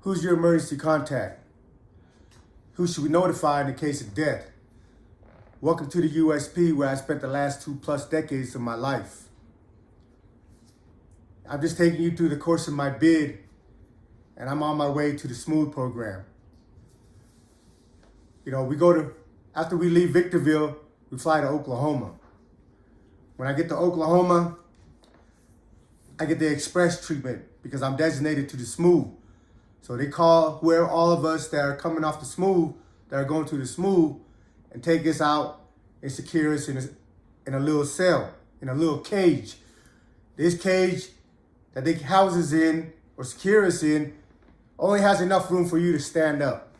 Who's your emergency contact? Who should we notify in the case of death? Welcome to the USP, where I spent the last 2+ decades of my life. I'm just taking you through the course of my bid, and I'm on my way to the SMOOTH program. You know, after we leave Victorville, we fly to Oklahoma. When I get to Oklahoma, I get the express treatment because I'm designated to the SMOOTH. So they call all of us that are coming off the SMOOTH, that are going to the SMOOTH, and take us out and secure us in a little cell, in a little cage. This cage that they house us in or secure us in only has enough room for you to stand up.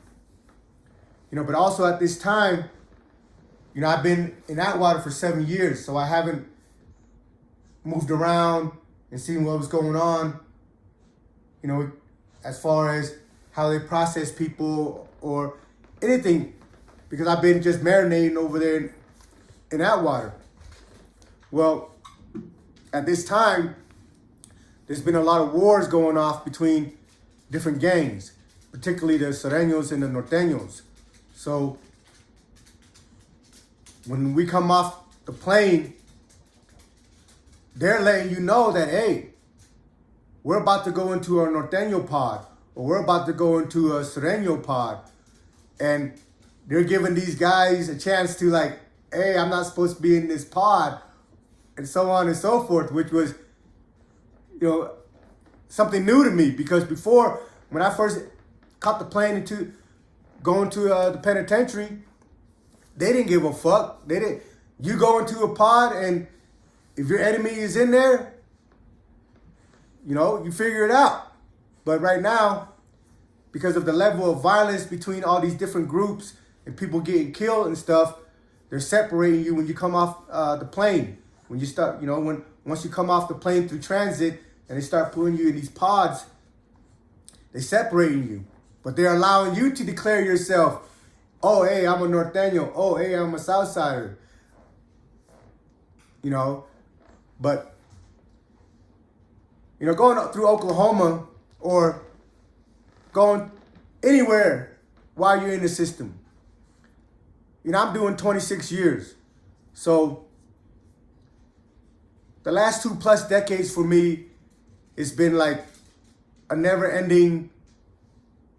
But also at this time, I've been in Atwater for 7 years, so I haven't moved around and seen what was going on, as far as how they process people or anything, because I've been just marinating over there in Atwater. Well, at this time, there's been a lot of wars going off between different gangs, particularly the Sureños and the Norteños. So when we come off the plane, they're letting you know that, hey, we're about to go into a Norteño pod, or we're about to go into a Sureño pod. And they're giving these guys a chance to, like, hey, I'm not supposed to be in this pod, and so on and so forth, which was, something new to me, because before, when I first caught the plane going to the penitentiary, they didn't give a fuck. You go into a pod, and if your enemy is in there, you figure it out. But right now, because of the level of violence between all these different groups and people getting killed and stuff, they're separating you when you come off the plane. When you start, once you come off the plane through transit and they start putting you in these pods, they're separating you. But they're allowing you to declare yourself, oh, hey, I'm a Norteño. Oh, hey, I'm a Southsider. But, going up through Oklahoma or going anywhere while you're in the system. I'm doing 26 years. So the last 2+ decades for me, it's been like a never-ending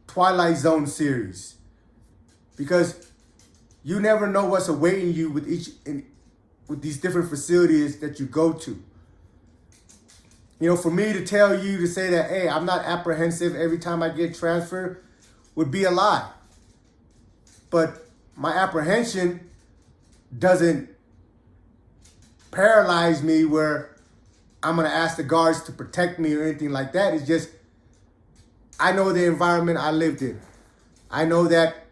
Twilight Zone series. Because you never know what's awaiting you with these different facilities that you go to. For me to tell you to say that, hey, I'm not apprehensive every time I get transferred would be a lie. But my apprehension doesn't paralyze me where I'm going to ask the guards to protect me or anything like that. It's just, I know the environment I lived in. I know that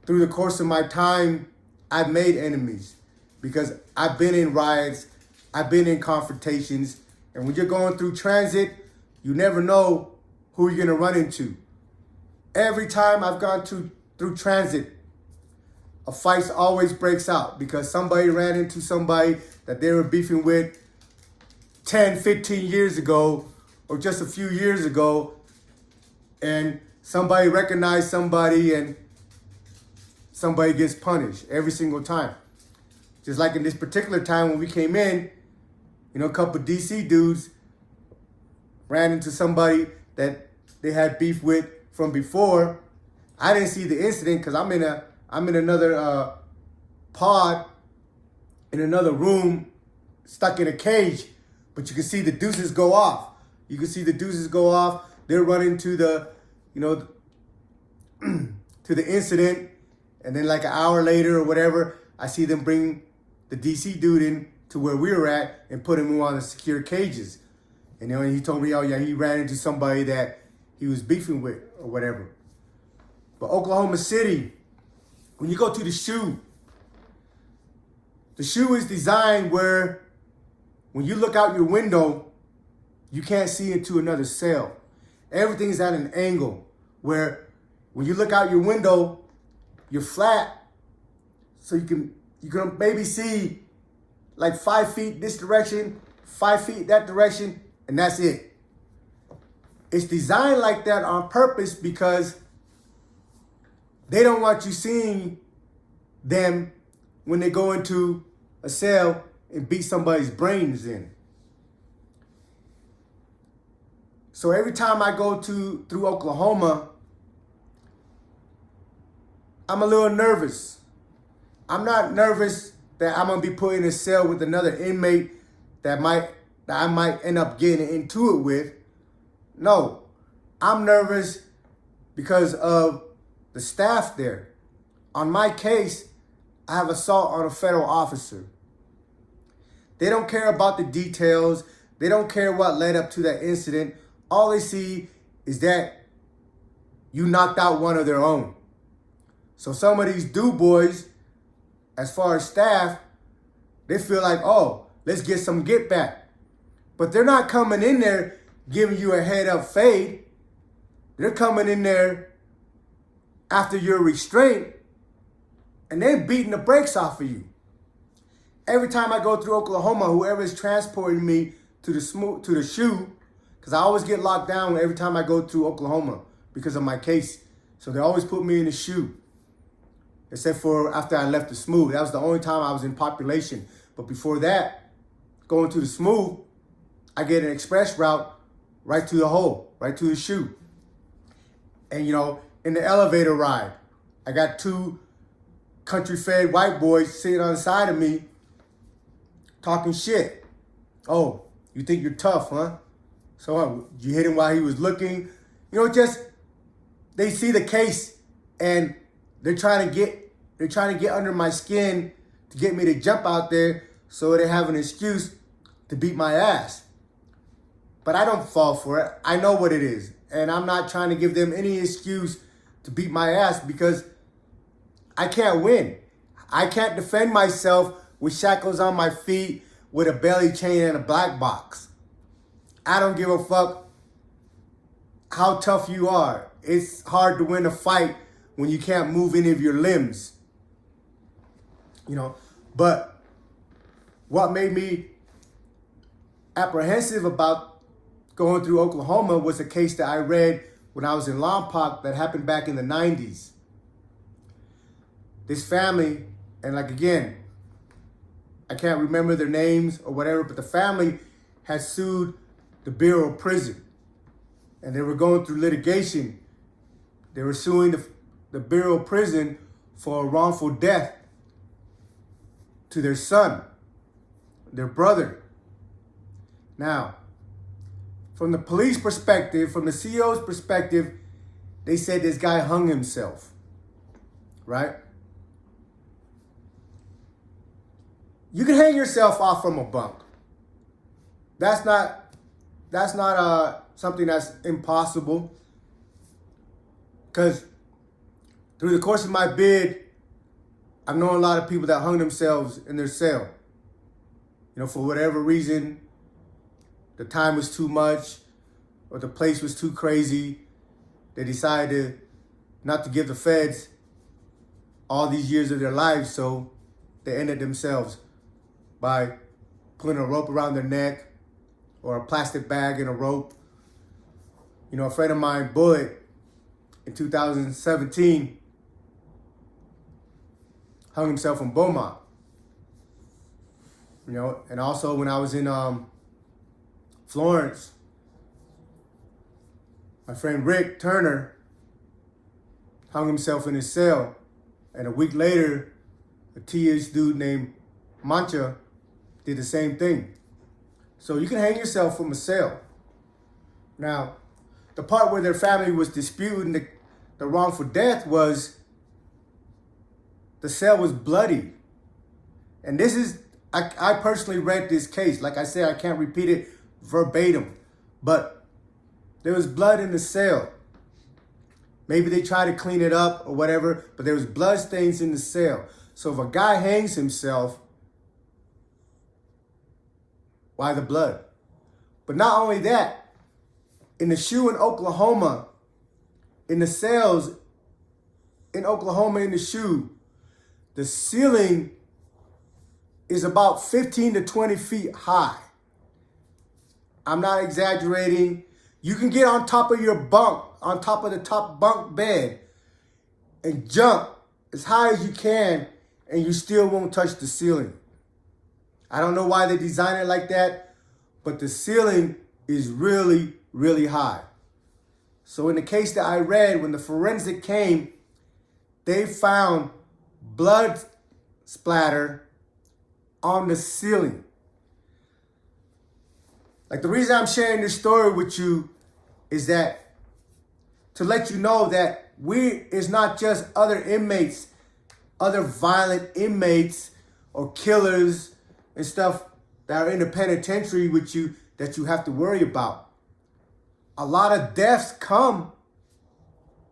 through the course of my time, I've made enemies because I've been in riots, I've been in confrontations, and when you're going through transit, you never know who you're gonna run into. Every time I've gone through transit, a fight always breaks out because somebody ran into somebody that they were beefing with 10, 15 years ago, or just a few years ago, and somebody recognized somebody and somebody gets punished every single time. Just like in this particular time when we came in, a couple of DC dudes ran into somebody that they had beef with from before. I didn't see the incident because I'm in another pod, in another room, stuck in a cage. But you can see the deuces go off. They're running to the, to the incident. And then like an hour later or whatever, I see them bring the DC dude in to where we were at and put him on the secure cages. And then he told me, oh yeah, he ran into somebody that he was beefing with or whatever. But Oklahoma City, when you go to the SHU is designed where when you look out your window, you can't see into another cell. Everything's at an angle where when you look out your window, you're flat, so you can maybe see like 5 feet this direction, 5 feet that direction, and that's it. It's designed like that on purpose because they don't want you seeing them when they go into a cell and beat somebody's brains in. So every time I go through Oklahoma, I'm a little nervous. I'm not nervous that I'm gonna be put in a cell with another inmate that I might end up getting into it with. No, I'm nervous because of the staff there. On my case, I have assault on a federal officer. They don't care about the details. They don't care what led up to that incident. All they see is that you knocked out one of their own. So some of these boys, as far as staff, they feel like, oh, let's get some get back. But they're not coming in there giving you a head up fade. They're coming in there after your restraint and they're beating the brakes off of you. Every time I go through Oklahoma, whoever is transporting me to the SHU, because I always get locked down every time I go through Oklahoma because of my case. So they always put me in the SHU, except for after I left the Smooth. That was the only time I was in population. But before that, going to the Smooth, I get an express route right to the hole, right to the SHU. And you know, in the elevator ride, I got two country-fed white boys sitting on the side of me talking shit. Oh, you think you're tough, huh? So you hit him while he was looking. You know, just they see the case and they're trying to get under my skin to get me to jump out there so they have an excuse to beat my ass. But I don't fall for it. I know what it is. And I'm not trying to give them any excuse to beat my ass because I can't win. I can't defend myself with shackles on my feet, with a belly chain and a black box. I don't give a fuck how tough you are. It's hard to win a fight when you can't move any of your limbs. You know, but what made me apprehensive about going through Oklahoma was a case that I read when I was in Lompoc that happened back in the 90s. This family, and like again, I can't remember their names or whatever, but the family had sued the Bureau of Prison. And they were going through litigation. They were suing the Bureau of Prison for a wrongful death to their son, their brother. Now, from the police perspective, from the CEO's perspective, they said this guy hung himself, right? You can hang yourself off from a bunk. That's not something that's impossible. Because through the course of my bid, I've known a lot of people that hung themselves in their cell. You know, for whatever reason, the time was too much or the place was too crazy. They decided not to give the feds all these years of their lives, so they ended themselves by putting a rope around their neck or a plastic bag and a rope. You know, a friend of mine, Bullet, in 2017, hung himself in Beaumont. You know, and also when I was in Florence, my friend Rick Turner hung himself in his cell. And a week later, a TH dude named Mancha did the same thing. So you can hang yourself from a cell. Now, the part where their family was disputing the wrongful death was the cell was bloody. And this is, I personally read this case. Like I said, I can't repeat it verbatim, but there was blood in the cell. Maybe they tried to clean it up or whatever, but there was blood stains in the cell. So if a guy hangs himself, why the blood? But not only that, in the SHU in Oklahoma, in the cells in Oklahoma in the SHU, the ceiling is about 15 to 20 feet high. I'm not exaggerating. You can get on top of your bunk, on top of the top bunk bed, and jump as high as you can, and you still won't touch the ceiling. I don't know why they design it like that, but the ceiling is really, really high. So in the case that I read, when the forensic came, they found blood splatter on the ceiling. Like, the reason I'm sharing this story with you is that to let you know that it's not just other inmates, other violent inmates or killers and stuff that are in the penitentiary with you that you have to worry about. A lot of deaths come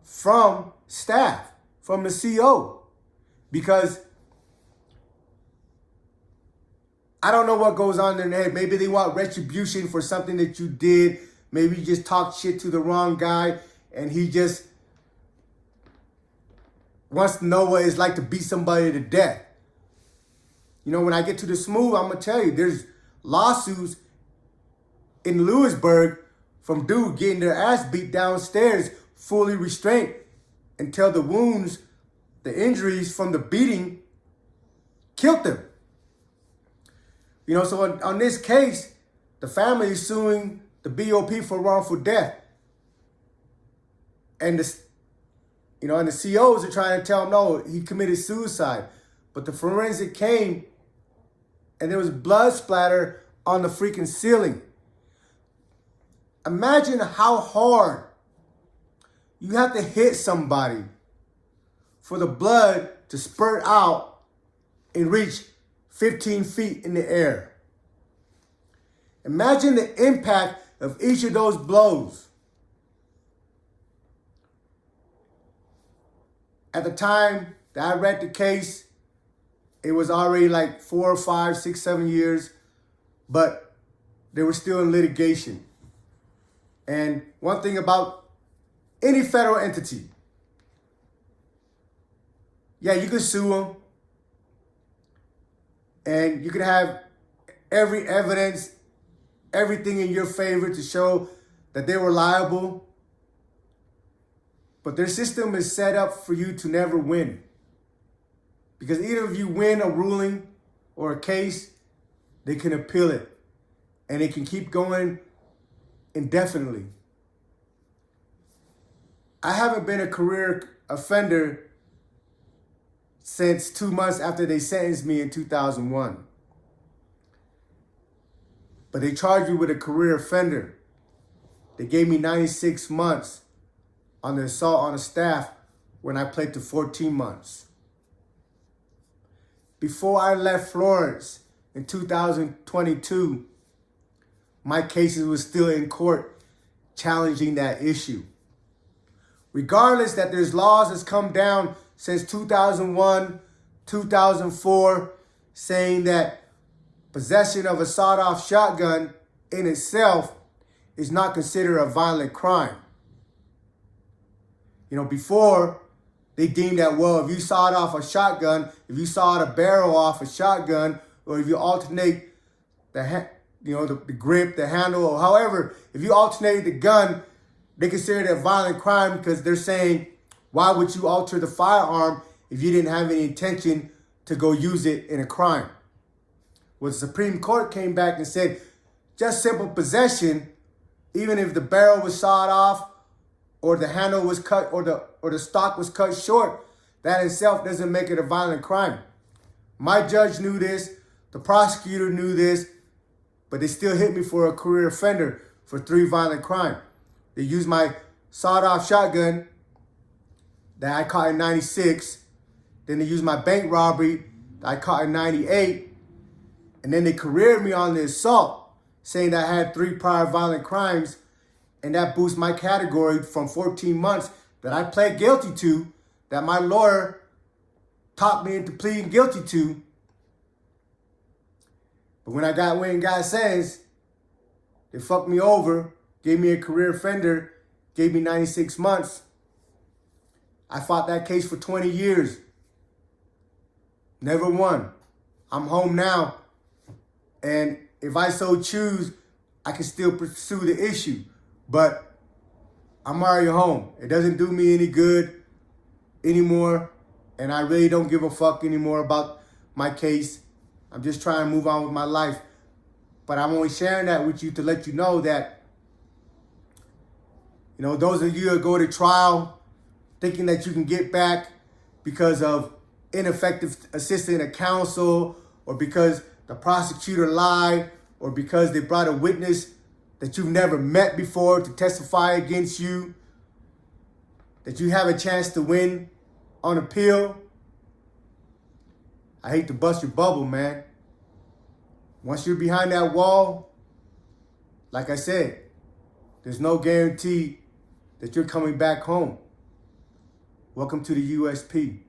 from staff, from the CO, because I don't know what goes on in their head. Maybe they want retribution for something that you did. Maybe you just talked shit to the wrong guy and he just wants to know what it's like to beat somebody to death. You know, when I get to the smooth, I'm going to tell you, there's lawsuits in Lewisburg from dudes getting their ass beat downstairs, fully restrained, until the wounds, the injuries from the beating killed them. You know, so on this case, the family is suing the BOP for wrongful death. And the COs are trying to tell him, no, he committed suicide. But the forensic came and there was blood splatter on the freaking ceiling. Imagine how hard you have to hit somebody for the blood to spurt out and reach 15 feet in the air. Imagine the impact of each of those blows. At the time that I read the case, it was already like 4 or 5, 6, 7 years, but they were still in litigation. And one thing about any federal entity, yeah, you can sue them, and you can have every evidence, everything in your favor to show that they were liable. But their system is set up for you to never win. Because either if you win a ruling or a case, they can appeal it. And it can keep going indefinitely. I haven't been a career offender since 2 months after they sentenced me in 2001. But they charged me with a career offender. They gave me 96 months on the assault on a staff when I pled to 14 months. Before I left Florence in 2022, my cases were still in court challenging that issue. Regardless that there's laws that's come down since 2001, 2004, saying that possession of a sawed-off shotgun in itself is not considered a violent crime. You know, before, they deemed that, well, if you sawed off a shotgun, if you sawed a barrel off a shotgun, or if you alternate the grip, the handle, or however, if you alternate the gun, they consider it a violent crime because they're saying, why would you alter the firearm if you didn't have any intention to go use it in a crime? Well, the Supreme Court came back and said, just simple possession, even if the barrel was sawed off, or the handle was cut, or the stock was cut short, that itself doesn't make it a violent crime. My judge knew this, the prosecutor knew this, but they still hit me for a career offender for 3 violent crimes. They used my sawed-off shotgun that I caught in 96. Then they used my bank robbery that I caught in 98. And then they careered me on the assault, saying that I had 3 prior violent crimes. And that boosts my category from 14 months that I pled guilty to, that my lawyer talked me into pleading guilty to. But when I went and got sentenced, they fucked me over, gave me a career offender, gave me 96 months. I fought that case for 20 years. Never won. I'm home now. And if I so choose, I can still pursue the issue. But I'm already home. It doesn't do me any good anymore. And I really don't give a fuck anymore about my case. I'm just trying to move on with my life. But I'm only sharing that with you to let you know that, you know, those of you that go to trial thinking that you can get back because of ineffective assistance of counsel, or because the prosecutor lied, or because they brought a witness that you've never met before to testify against you, that you have a chance to win on appeal. I hate to bust your bubble, man. Once you're behind that wall, like I said, there's no guarantee that you're coming back home. Welcome to the USP.